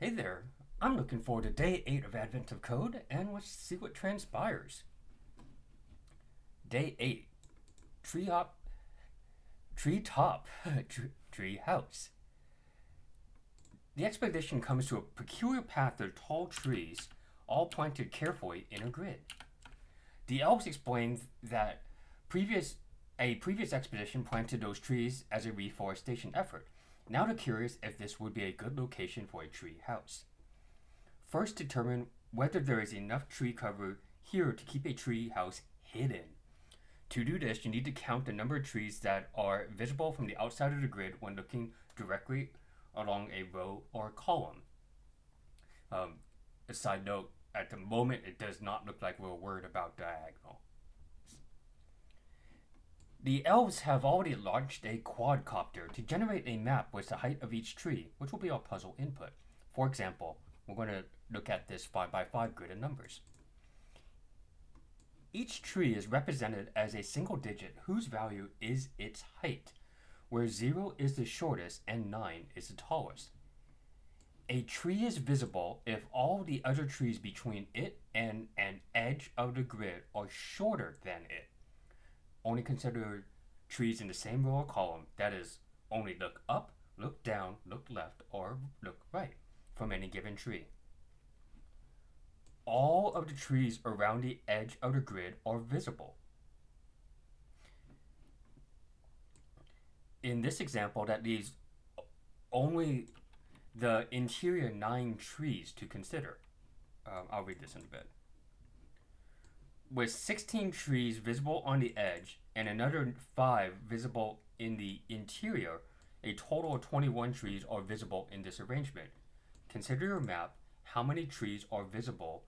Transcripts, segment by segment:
Hey there, I'm looking forward to day 8 of Advent of Code, and let's see what transpires. Day 8, Tree Hop, Tree Top, Tree House. The expedition comes to a peculiar path of tall trees, all planted carefully in a grid. The elves explain that previous a previous expedition planted those trees as a reforestation effort. Now they're curious if this would be a good location for a tree house. First, determine whether there is enough tree cover here to keep a tree house hidden. To do this, you need to count the number of trees that are visible from the outside of the grid when looking directly along a row or column. Um, a side note, at the moment, it does not look like we're worried about diagonal. The elves have already launched a quadcopter to generate a map with the height of each tree, which will be our puzzle input. For example, we're going to look at this 5x5 grid of numbers. Each tree is represented as a single digit whose value is its height, where 0 is the shortest and 9 is the tallest. A tree is visible if all the other trees between it and an edge of the grid are shorter than it. Only consider trees in the same row or column, that is, only look up, look down, look left, or look right from any given tree. All of the trees around the edge of the grid are visible. In this example, that leaves only the interior 9 trees to consider. I'll read this in a bit. With 16 trees visible on the edge and another 5 visible in the interior, a total of 21 trees are visible in this arrangement. Consider your map. How many trees are visible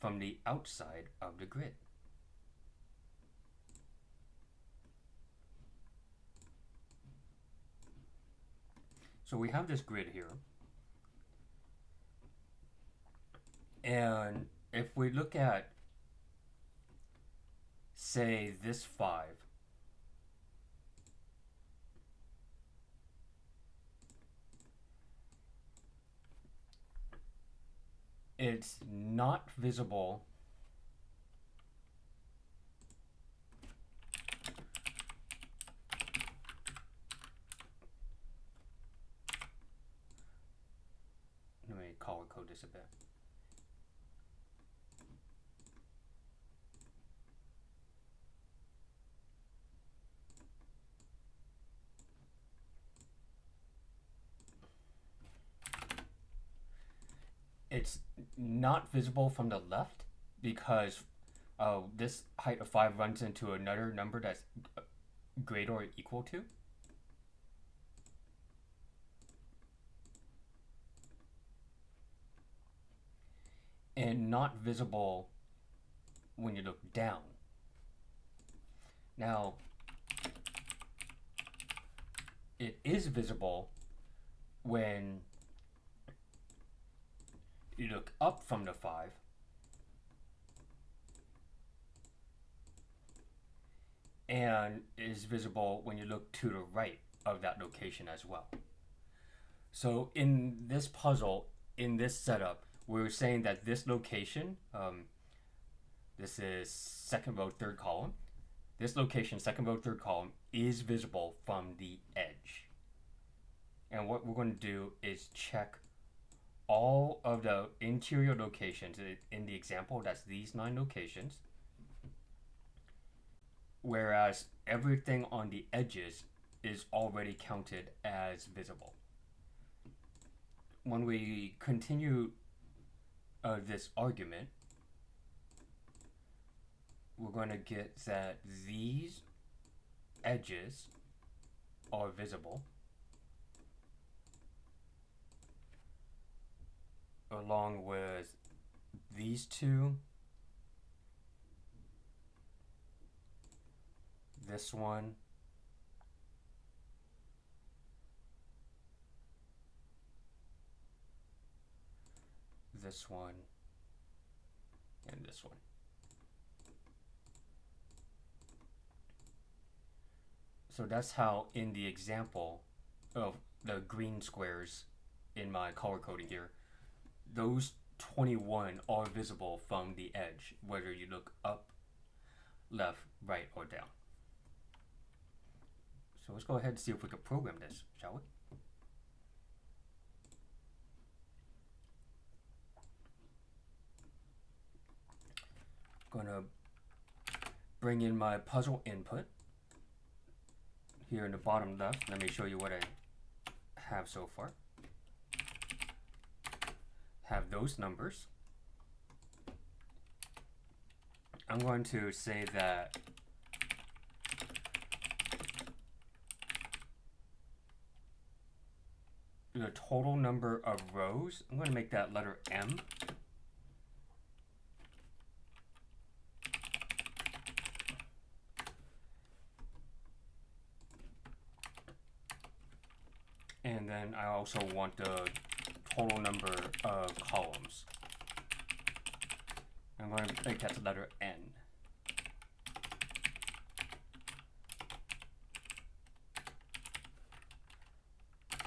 from the outside of the grid? So we have this grid here. And if we look at, say, this 5, it's not visible let me color code this a bit. It's not visible from the left because this height of 5 runs into another number that's greater or equal to. And not visible when you look down. Now, it is visible when you look up from the 5 and is visible when you look to the right of that location as well. So in this puzzle, in this setup, we're saying that this location, this is second row, third column. This location, second row, third column, is visible from the edge. And what we're going to do is check all of the interior locations. In the example, that's these 9 locations. Whereas everything on the edges is already counted as visible. When we continue this argument, we're going to get that these edges are visible along with these 2, this one, this one, and this one. So that's how in the example of the green squares in my color coding here, those 21 are visible from the edge, whether you look up, left, right, or down. So let's go ahead and see if we can program this, shall we? I'm gonna bring in my puzzle input here in the bottom left. Let me show you what I have so far. Have those numbers. I'm going to say that the total number of rows, I'm going to make that letter M. And then I also want the total number of columns. I'm going to make that the letter N.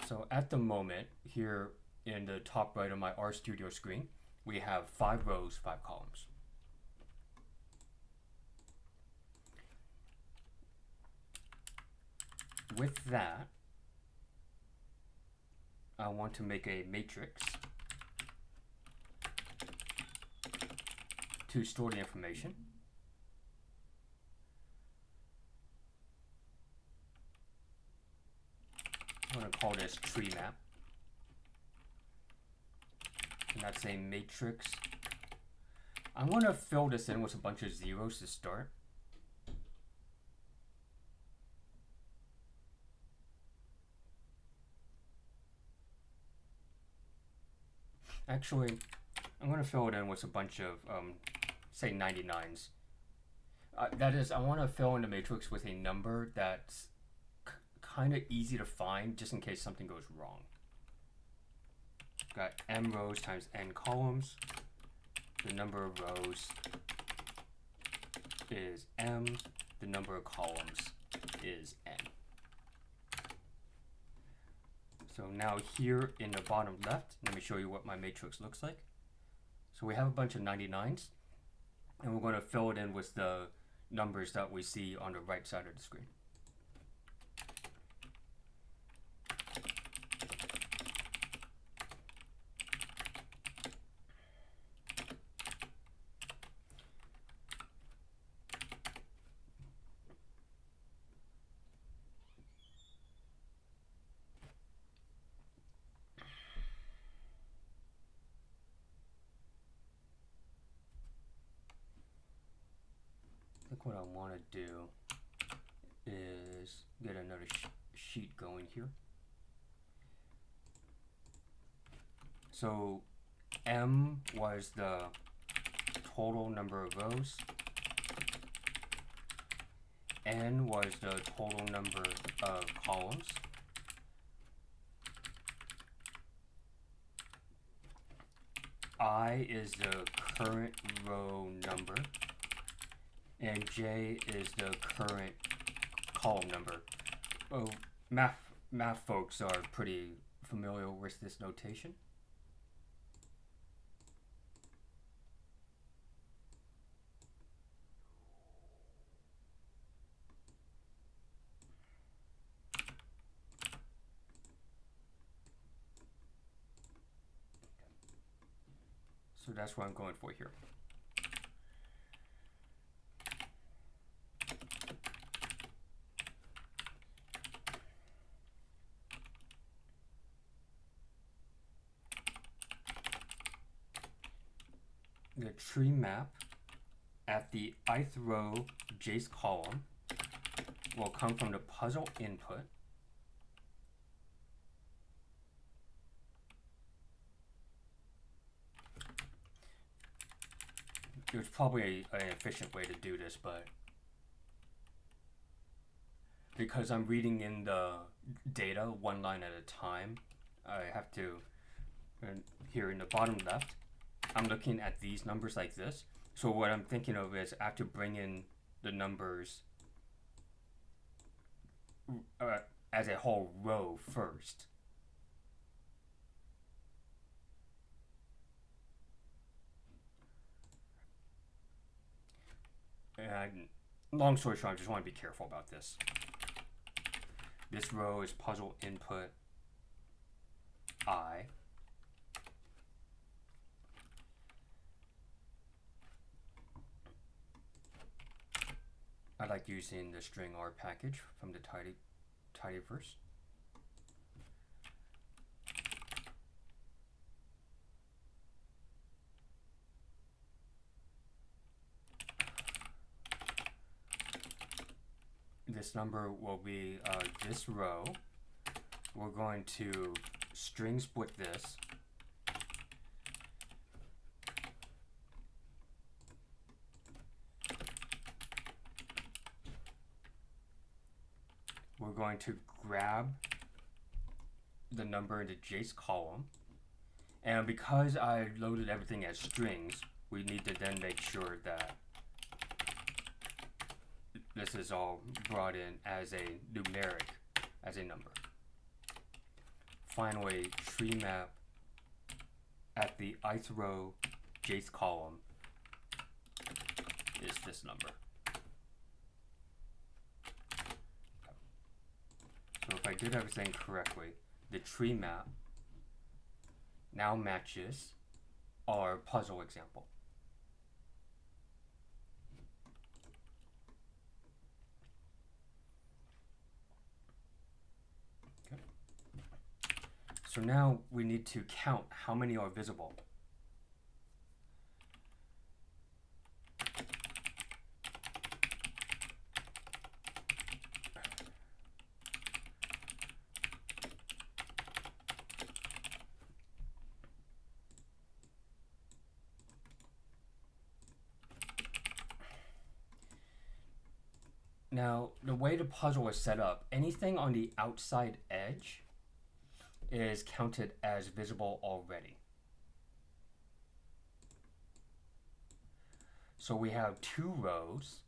So at the moment, here in the top right of my RStudio screen, we have 5 rows, 5 columns. With that, I want to make a matrix to store the information. I'm going to call this tree map. And that's a matrix. I'm going to fill this in with a bunch of zeros to start. Actually, I'm going to fill it in with a bunch of, say, 99s. That is, I want to fill in the matrix with a number that's kind of easy to find, just in case something goes wrong. Got m rows times n columns. The number of rows is m. The number of columns is n. So now here in the bottom left, let me show you what my matrix looks like. So we have a bunch of 99s, and we're going to fill it in with the numbers that we see on the right side of the screen. I think what I want to do is get another sheet going here. So M was the total number of rows. N was the total number of columns. I is the current row number. And J is the current column number. Oh, math folks are pretty familiar with this notation. So that's what I'm going for here. The tree map at the ith row jth column will come from the puzzle input. There's probably an efficient way to do this, but because I'm reading in the data one line at a time, I have to, here in the bottom left, I'm looking at these numbers like this. So what I'm thinking of is I have to bring in the numbers as a whole row first. And long story short, I just want to be careful about this. This row is puzzle input I. I like using the string R package from the tidyverse. This number will be this row. We're going to string split this. We're going to grab the number in the J's column. And because I loaded everything as strings, we need to then make sure that this is all brought in as a numeric, as a number. Finally, tree map at the ith row, jth column is this number. So if I did everything correctly, the tree map now matches our puzzle example. Okay. So now we need to count how many are visible. Now, the way the puzzle is set up, anything on the outside edge is counted as visible already. So we have 2 rows.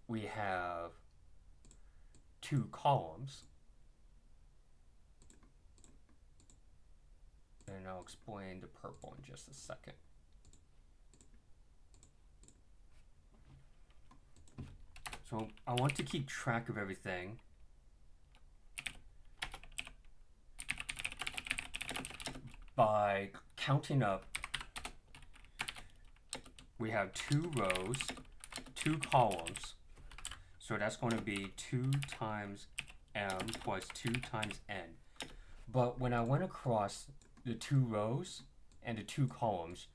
We have 2 columns. And I'll explain the purple in just a second. So I want to keep track of everything. By counting up, we have 2 rows, 2 columns. So that's going to be 2 times m plus 2 times n. But when I went across the 2 rows and the 2 columns,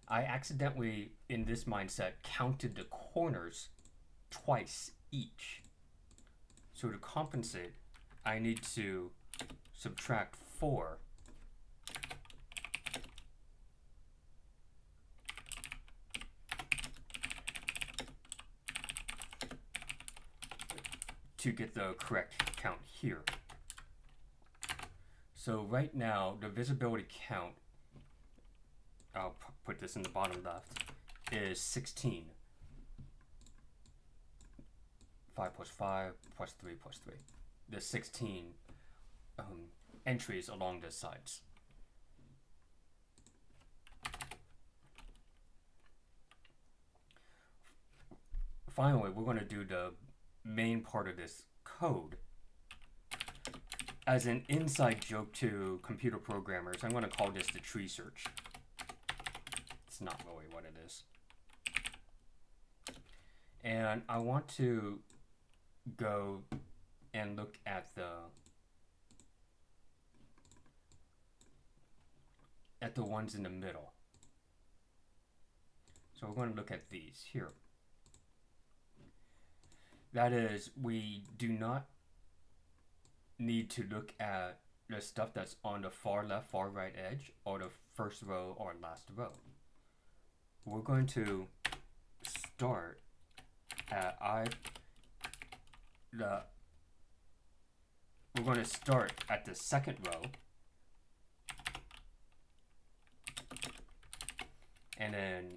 I accidentally, in this mindset, counted the corners twice each. So to compensate, I need to subtract 4 to get the correct count here. So right now, the visibility count, I'll put this in the bottom left, is 16. 5 plus 5 plus 3 plus 3. There's 16 entries along the sides. Finally, we're going to do the main part of this code. As an inside joke to computer programmers, I'm going to call this the tree search. It's not really what it is. And I want to go and look at the ones in the middle. So we're going to look at these here. That is, we do not need to look at the stuff that's on the far left, far right edge, or the first row or last row. We're going to start at we're going to start at the second row, and then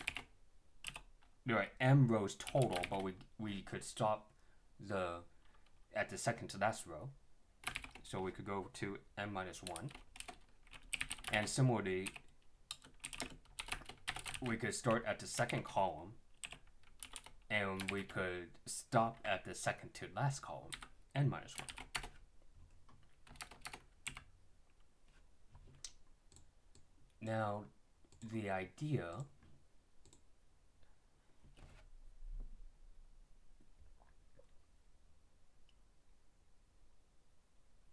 there are m rows total, but we could stop at the second to last row, so we could go to m minus 1, and similarly we could start at the second column and we could stop at the second to last column, n minus 1. Now, the idea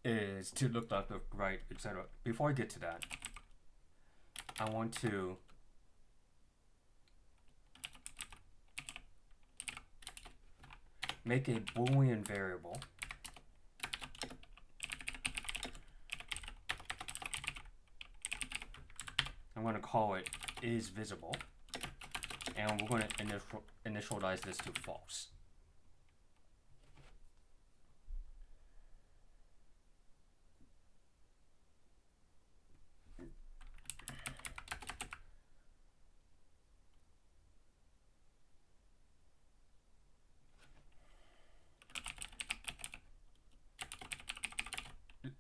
is to look left, look right, etc. Before I get to that, I want to make a Boolean variable I'm going to call it is visible, and we're going to initialize this to false.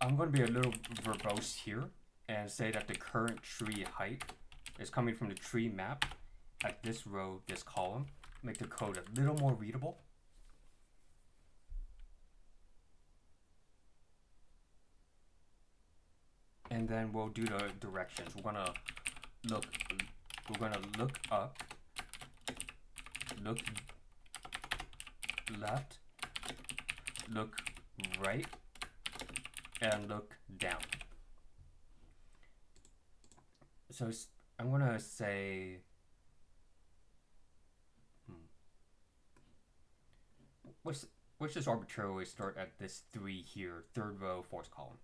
I'm going to be a little verbose here and say that the current tree height is coming from the tree map at this row, this column. Make the code a little more readable. And then we'll do the directions. We're gonna look up, look left, look right, and look down. So I'm gonna say let's just arbitrarily start at this 3 here, third row, fourth column.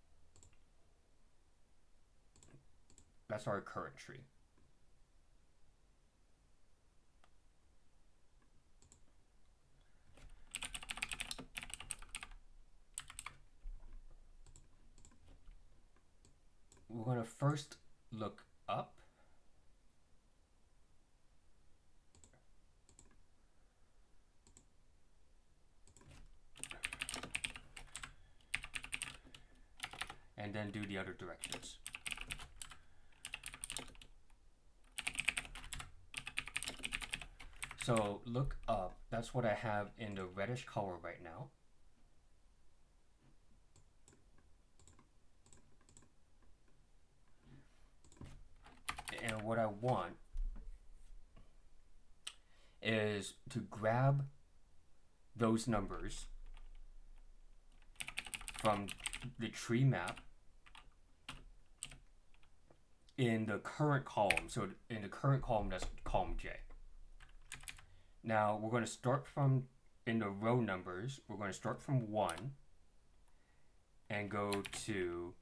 That's our current tree. We're going to first look up. And then do the other directions. So look up, that's what I have in the reddish color right now. And what I want is to grab those numbers from the tree map in the current column. So in the current column, that's column J. Now we're going to start from, in the row numbers, we're going to start from 1 and go to,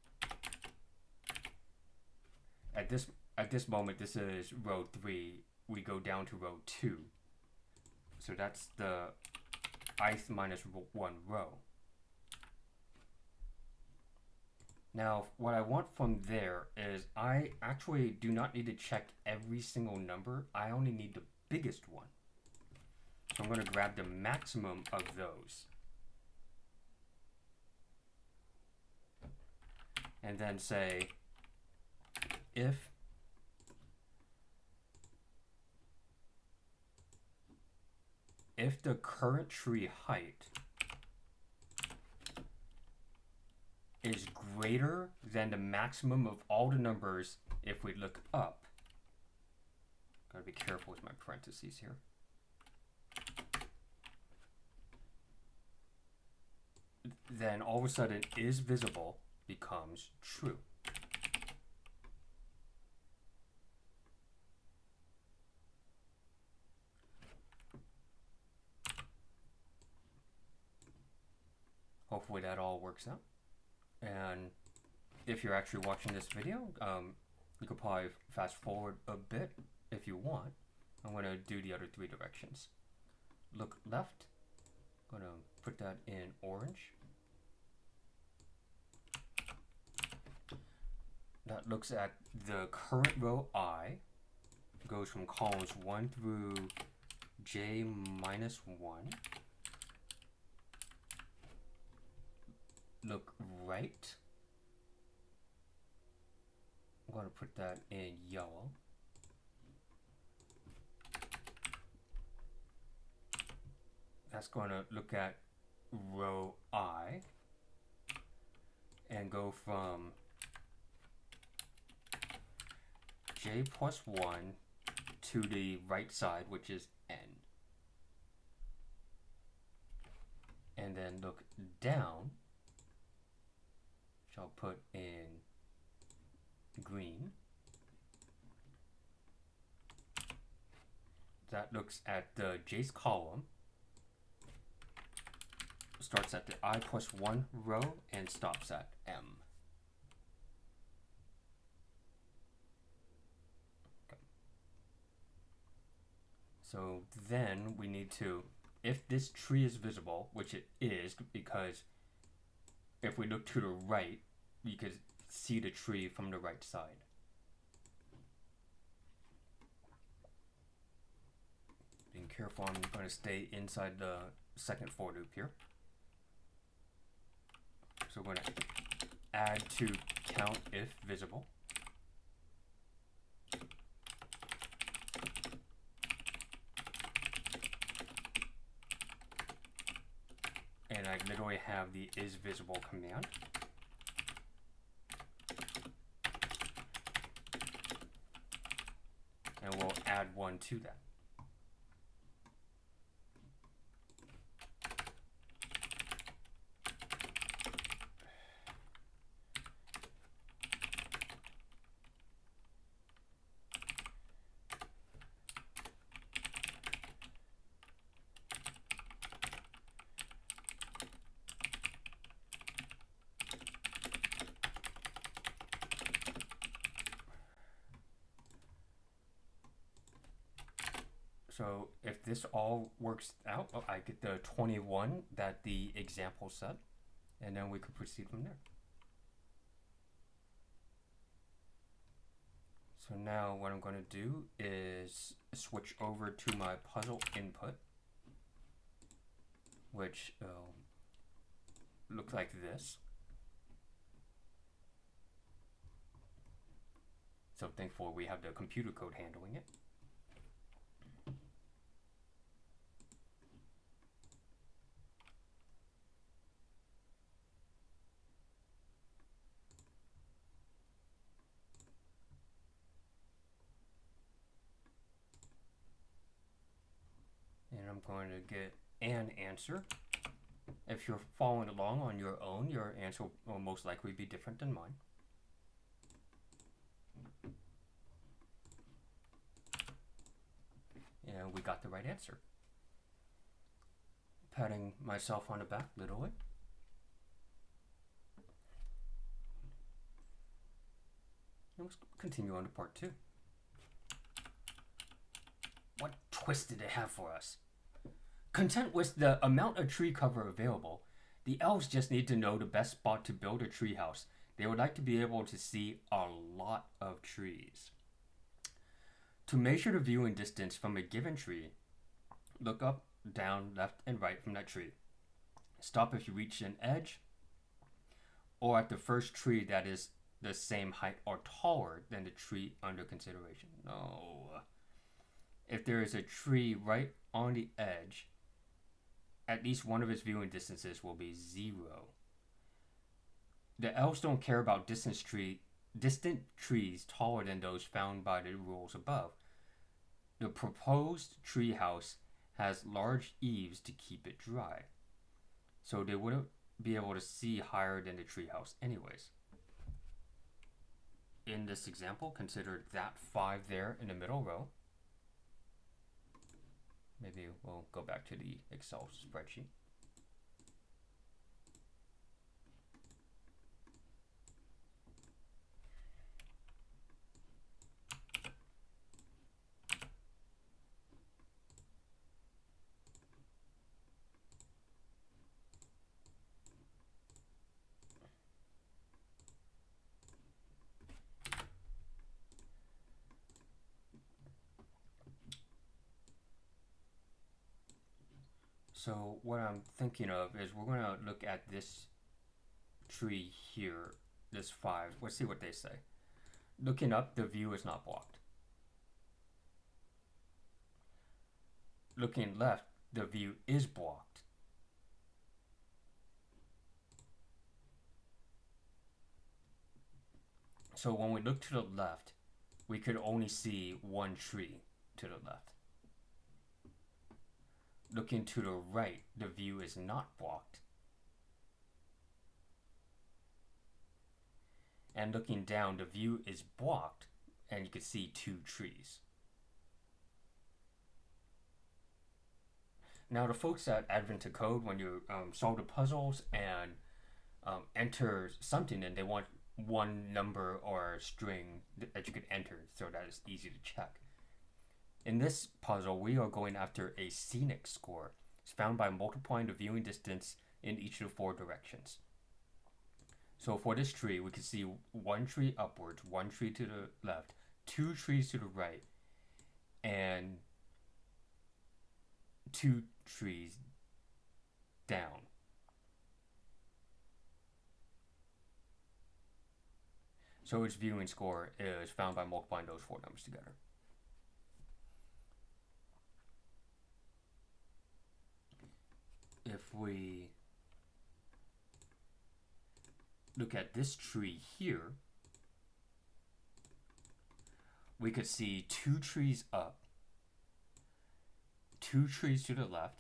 at this moment, this is row 3. We go down to row 2. So that's the ith minus 1 row. Now, what I want from there is I actually do not need to check every single number. I only need the biggest one. So I'm going to grab the maximum of those. And then say, if the current tree height is greater than the maximum of all the numbers if we look up. Gotta be careful with my parentheses here. Then all of a sudden is visible becomes true. Hopefully that all works out. And if you're actually watching this video, you could probably fast forward a bit if you want. I'm going to do the other 3 directions. Look left. I'm going to put that in orange. That looks at the current row I. Goes from columns 1 through J minus 1. Look right. I'm going to put that in yellow. That's going to look at row I and go from j plus 1 to the right side, which is n. And then look down, which I'll put in green. That looks at the j's column, starts at the I plus 1 row and stops at m. Okay. So then we need to, if this tree is visible, which it is, because if we look to the right, you could see the tree from the right side. Being careful, I'm going to stay inside the second for loop here. So we're going to add to count if visible. And I literally have the isVisible command. And we'll add 1 to that. So if this all works out, I get the 21 that the example said, and then we could proceed from there. So now what I'm going to do is switch over to my puzzle input, which looks like this. So thankfully we have the computer code handling it. And I'm going to get an answer. If you're following along on your own, your answer will most likely be different than mine. And we got the right answer. Patting myself on the back literally. And let's continue on to part 2. What twist did it have for us? Content with the amount of tree cover available, the elves just need to know the best spot to build a tree house. They would like to be able to see a lot of trees. To measure the viewing distance from a given tree, look up, down, left, and right from that tree. Stop if you reach an edge or at the first tree that is the same height or taller than the tree under consideration. No. If there is a tree right on the edge, at least one of its viewing distances will be 0. The elves don't care about distant trees taller than those found by the rules above. The proposed tree house has large eaves to keep it dry, so they wouldn't be able to see higher than the tree house anyways. In this example, consider that 5 there in the middle row. Maybe we'll go back to the Excel spreadsheet. So what I'm thinking of is we're going to look at this tree here, this 5. Let's see what they say. Looking up, the view is not blocked. Looking left, the view is blocked. So when we look to the left, we could only see one tree to the left. Looking to the right, the view is not blocked. And looking down, the view is blocked, and you can see two trees. Now, the folks at Advent to Code, when you solve the puzzles and enter something, and they want one number or string that you could enter so that it's easy to check. In this puzzle, we are going after a scenic score. It's found by multiplying the viewing distance in each of the four directions. So for this tree, we can see one tree upwards, one tree to the left, two trees to the right, and two trees down. So its viewing score is found by multiplying those four numbers together. If we look at this tree here, we could see two trees up, two trees to the left,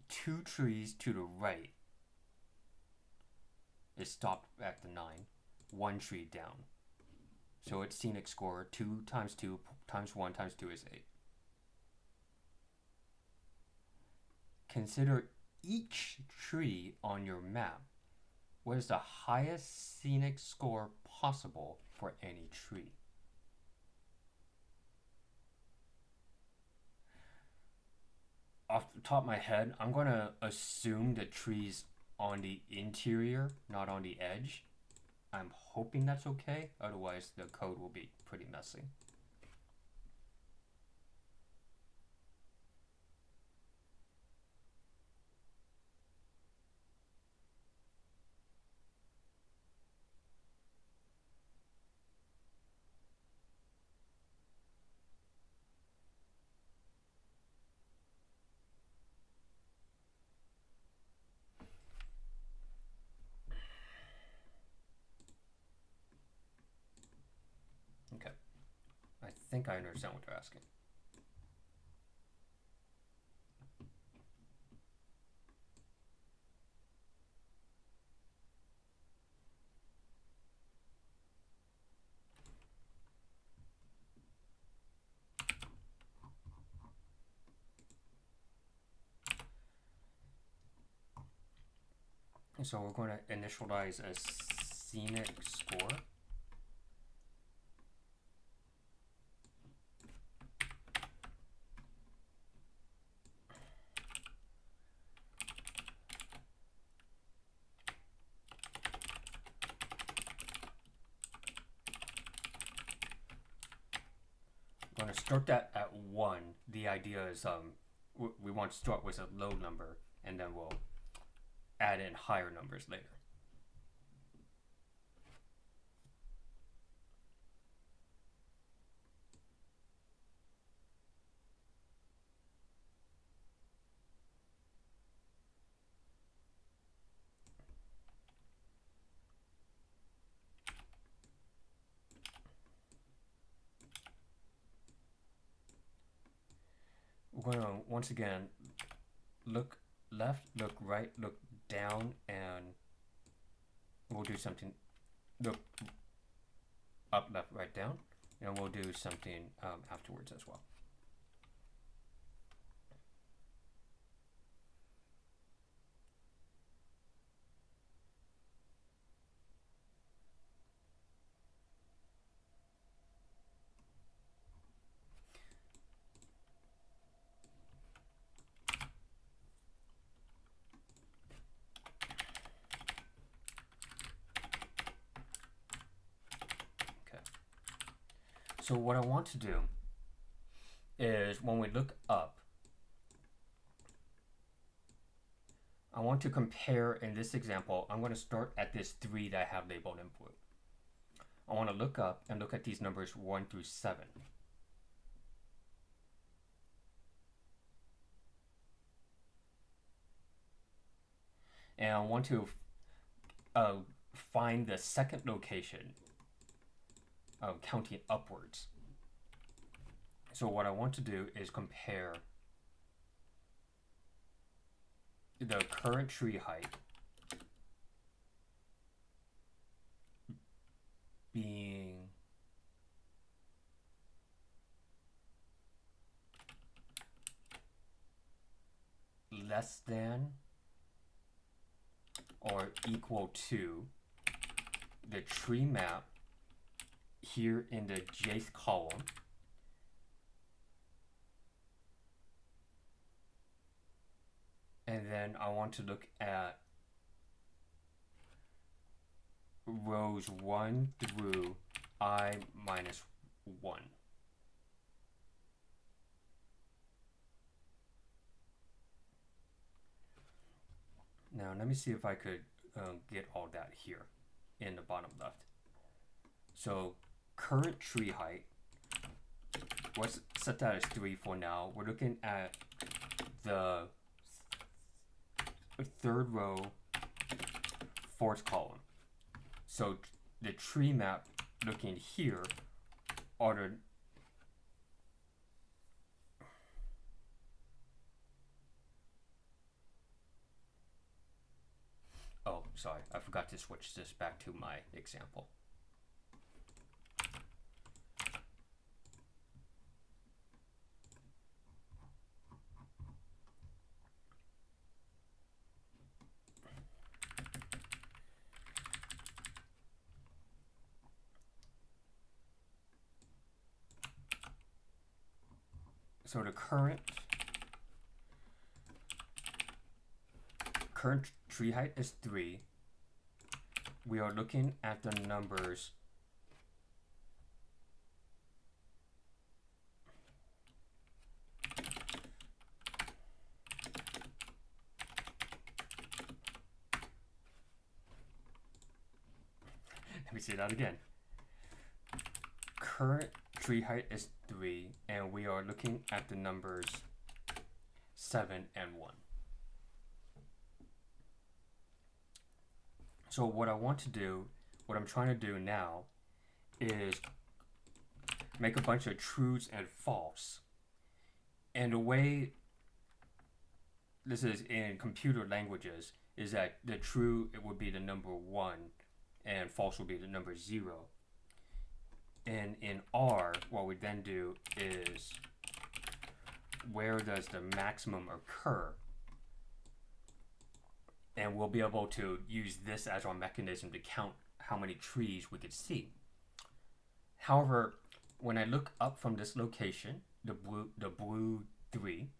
two trees to the right. It stopped at the 9, one tree down. So its scenic score, 2 times 2 times 1 times 2 is 8. Consider each tree on your map. What is the highest scenic score possible for any tree? Off the top of my head, I'm going to assume the tree's on the interior, not on the edge. I'm hoping that's okay, otherwise the code will be pretty messy. Okay, I think I understand what they're asking. So we're going to initialize a scenic score. I'm going to start that at 1. The idea is we want to start with a low number, and then we'll add in higher numbers later. We're going to, once again, look left, look right, look down, and we'll do something. Look up, left, right, down, and we'll do something afterwards as well. So what I want to do is when we look up, I want to compare, in this example, I'm going to start at this 3 that I have labeled in blue. I want to look up and look at these numbers 1 through 7. and I want to find the second location, counting upwards. So what I want to do is compare the current tree height being less than or equal to the tree map here in the jth column, and then I want to look at rows 1 through I minus 1. Now let me see if I could get all that here in the bottom left. So current tree height, let's set that as 3 for now. We're looking at the third row, fourth column. So the tree map looking here are the oh, sorry, I forgot to switch this back to my example. So the current tree height is 3. We are looking at the numbers let me say that again. Current tree height is 3, and we are looking at the numbers 7 and 1. So what I'm trying to do now is make a bunch of trues and false. And the way this is in computer languages is that the true, it would be the number 1, and false would be the number 0. And in R, what we then do is, where does the maximum occur? And we'll be able to use this as our mechanism to count how many trees we could see. However, when I look up from this location, the blue 3,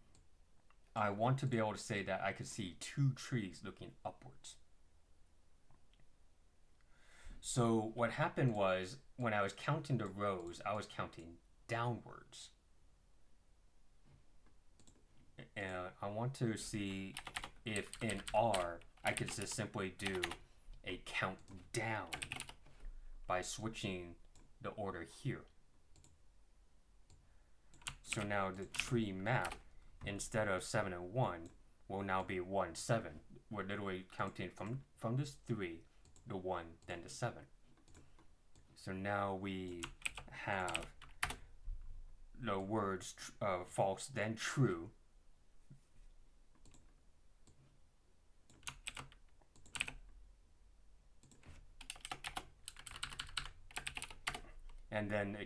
I want to be able to say that I could see 2 trees looking upwards. So what happened was, when I was counting the rows, I was counting downwards. And I want to see if in R, I could just simply do a count down by switching the order here. So now the tree map, instead of 7 and 1, will now be 1, 7. We're literally counting from this 3, the 1, then the 7. So now we have the words false, then true. And then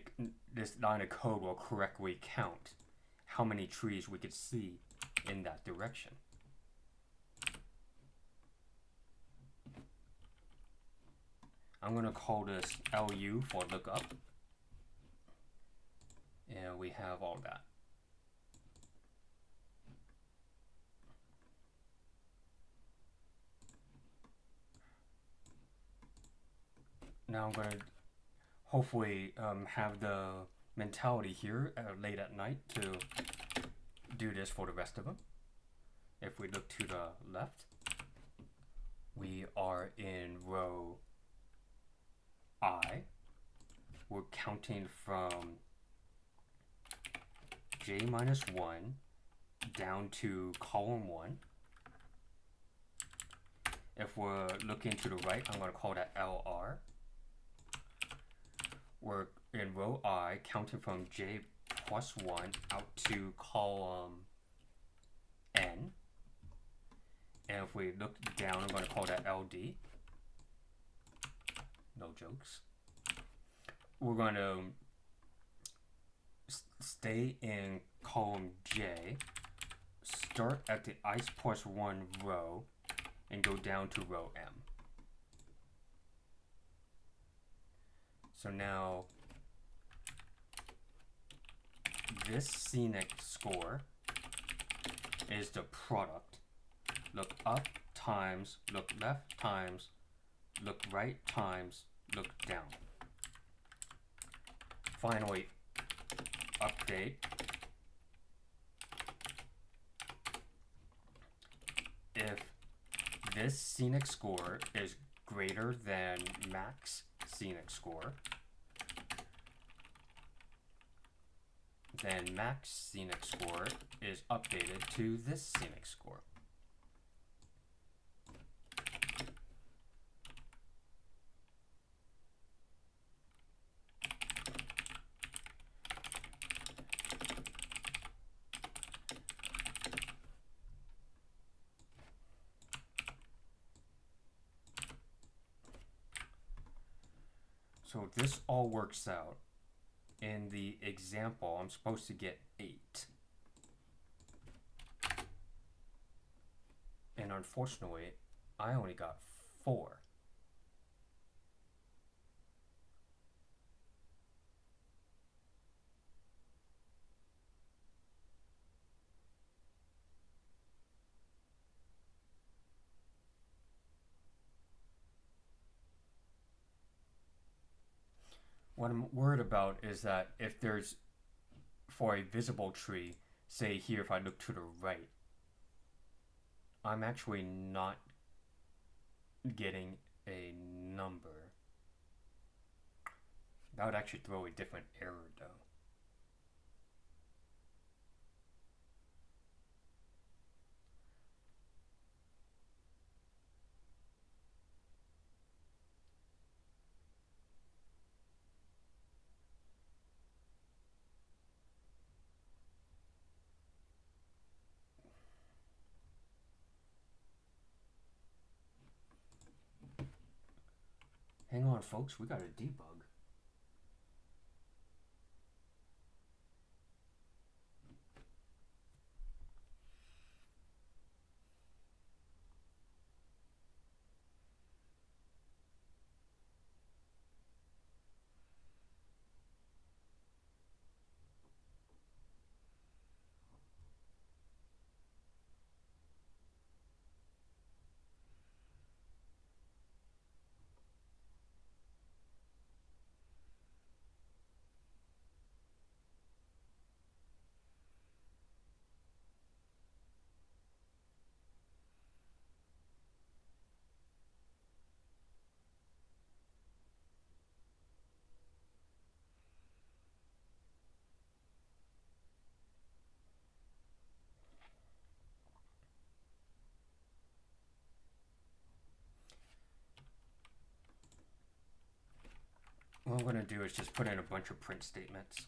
this line of code will correctly count how many trees we could see in that direction. I'm going to call this LU for lookup. And we have all that. Now I'm going to hopefully have the mentality here late at night to do this for the rest of them. If we look to the left, we are in row I. We're counting from J minus 1 down to column 1. If we're looking to the right, I'm going to call that LR. We're in row I, counting from J plus 1 out to column N. And if we look down, I'm going to call that LD. No jokes. We're going to stay in column J, start at the ice plus 1 row, and go down to row M. So now, this scenic score is the product. Look up times, look left times, look right times, look down. Finally, update. If this scenic score is greater than max scenic score, then max scenic score is updated to this scenic score. So this all works out. In the example, I'm supposed to get 8. And unfortunately, I only got 4. What I'm worried about is that if there's, for a visible tree, say here if I look to the right, I'm actually not getting a number. That would actually throw a different error though. Hang on folks, we gotta debug. What I'm going to do is just put in a bunch of print statements.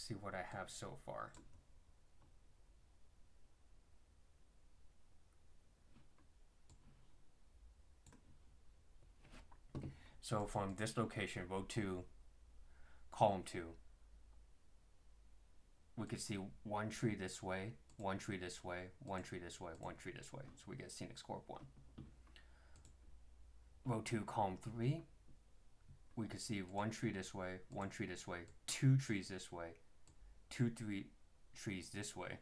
See what I have so far. So from this location, row 2, column 2, we could see one tree this way, one tree this way, one tree this way, one tree this way. So we get scenic score of 1. Row 2, column 3, we could see one tree this way, one tree this way, two trees this way, two trees this way.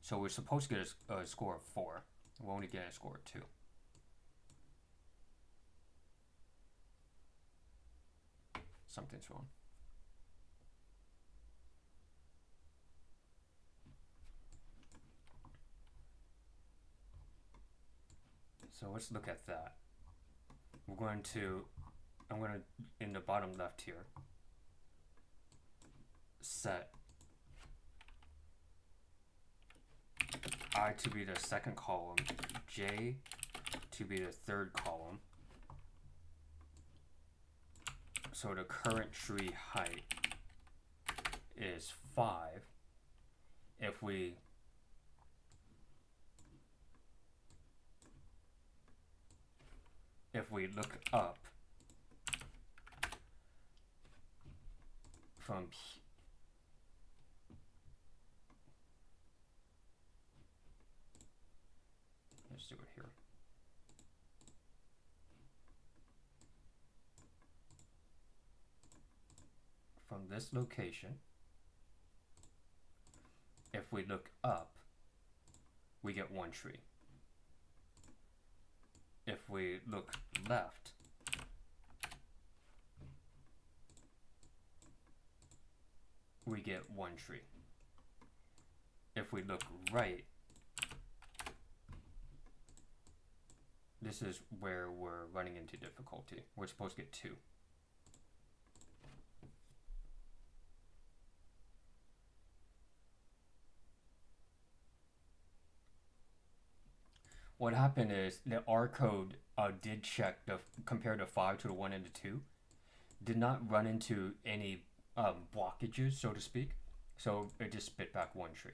So we're supposed to get a score of 4. We're only getting a score of 2. Something's wrong. So let's look at that. I'm going to, in the bottom left here, set I to be the second column, J to be the third column. So the current tree height is 5. If we look up from let's do it here. From this location, if we look up, we get 1 tree. If we look left, we get 1 tree. If we look right, this is where we're running into difficulty. We're supposed to get 2. What happened is the R code did check compare the 5 to the 1 and the 2. Did not run into any blockages, so to speak. So it just spit back 1 tree.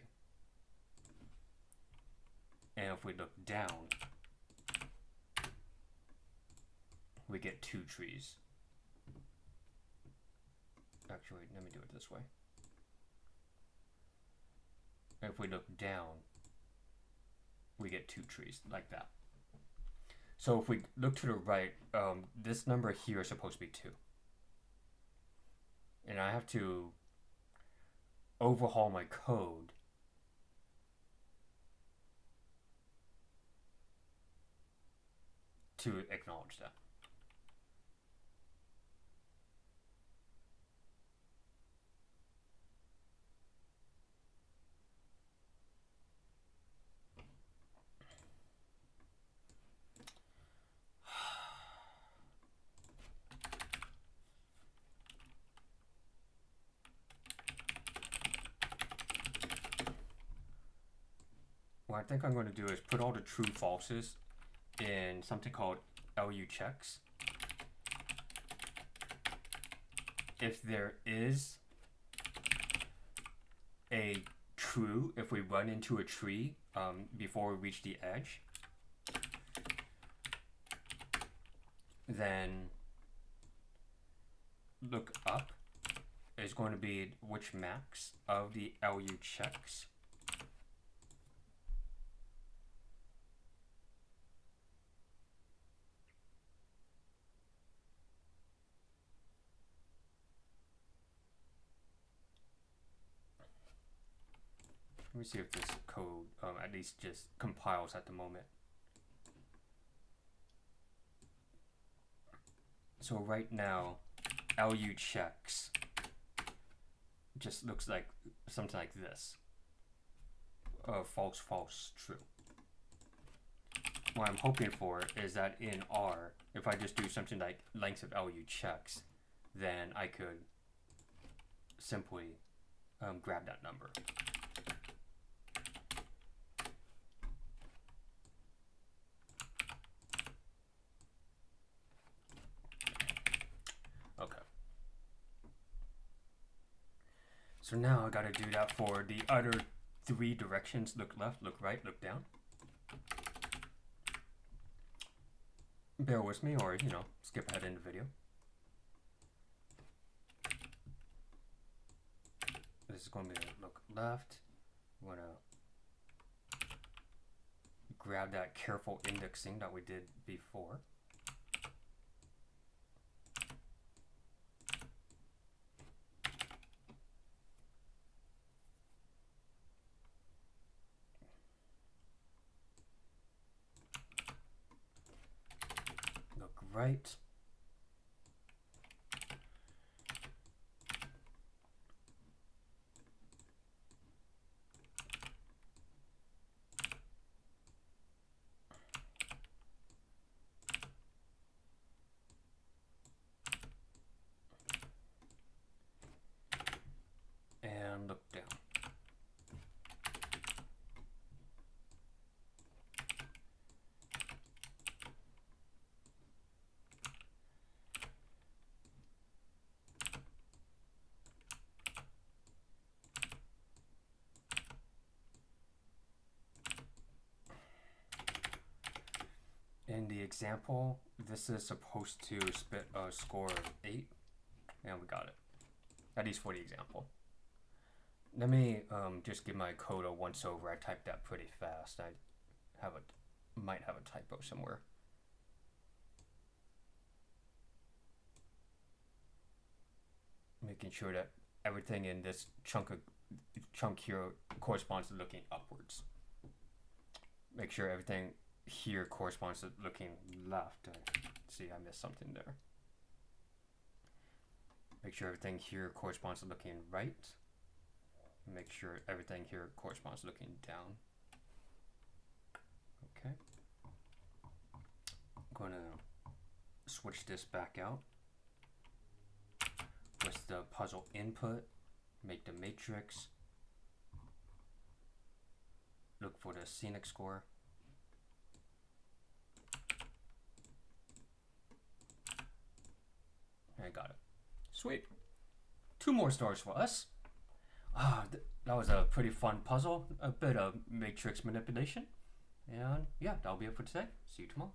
And if we look down, we get 2 trees. Actually, let me do it this way. If we look down, we get 2 trees, like that. So if we look to the right, this number here is supposed to be 2. And I have to overhaul my code to acknowledge that. What I think I'm going to do is put all the true falses in something called LU checks. If there is a true, if we run into a tree before we reach the edge, then look up is going to be which max of the LU checks. Let me see if this code at least just compiles at the moment. So right now, LU checks just looks like something like this. False, false, true. What I'm hoping for is that in R, if I just do something like length of LU checks, then I could simply grab that number. So now I gotta do that for the other 3 directions. Look left, look right, look down. Bear with me, or skip ahead in the video. This is going to be look left. I'm gonna grab that careful indexing that we did before. right. And look down. In the example, this is supposed to spit a score of 8, and we got it. At least for the example. Let me just give my code a once over. I typed that pretty fast. I might have a typo somewhere. Making sure that everything in this chunk here corresponds to looking upwards. Make sure everything here corresponds to looking left. See, I missed something there. Make sure everything here corresponds to looking right. Make sure everything here corresponds to looking down. Okay. I'm going to switch this back out. With the puzzle input, make the matrix. Look for the scenic score. I got it. Sweet. 2 more stars for us. That was a pretty fun puzzle. A bit of matrix manipulation. And yeah, that'll be it for today. See you tomorrow.